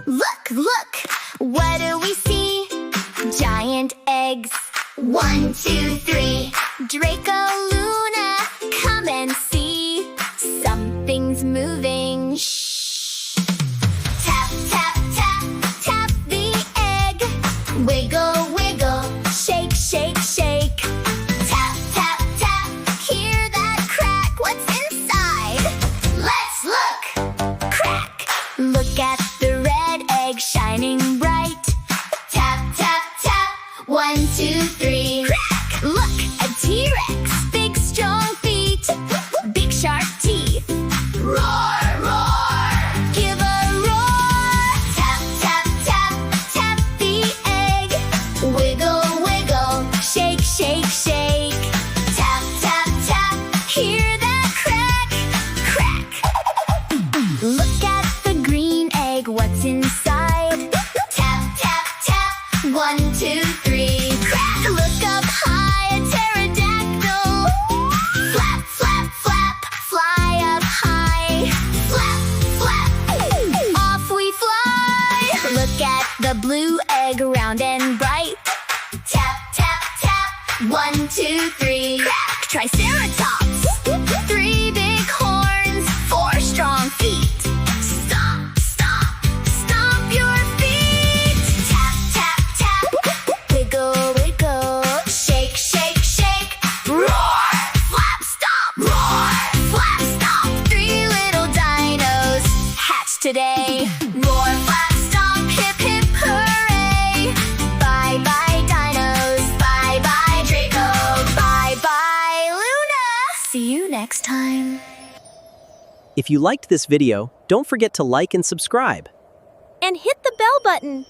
Look, look! What do we see? Giant eggs. 1, 2, 3. Draco, Luna, come and see. Something's moving. Shh. Tap, tap, tap, tap the egg. Wiggle, wiggle, shake, shake, shake. Tap, tap, tap, hear that crack. What's inside? Let's look. Crack. Look at the red egg shining bright. Tap, tap, tap. 1, 2, 3. Crack. Look, a T-Rex. Big, strong feet. Big, sharp teeth. Roar, roar. Give a roar. Tap, tap, tap. Tap the egg. Wiggle, wiggle. Shake, shake, shake. Tap, tap, tap. Hear that crack. Crack. Look at the green egg. What's inside? Tap, tap, tap. 1, 2, 3. Crack. Look up high. A pterodactyl. Flap, flap, flap. Fly up high. Flap, flap. Off we fly. Look at the blue egg. Round and bright. Tap, tap, tap. 1, 2, 3. Crack. Triceratops. 3 big horns. 4 strong feet. Stomp, stomp, stomp your feet. Tap, tap, tap. Wiggle, wiggle. Shake, shake, shake. Roar, flap, stomp. Roar, flap, stomp. 3 little dinos hatched today. Roar, flap, stomp. Hip, hip, hooray. Bye, bye, dinos. Bye, bye, Draco. Bye, bye, Luna. See you next time. If you liked this video, don't forget to like and subscribe. And hit the bell button.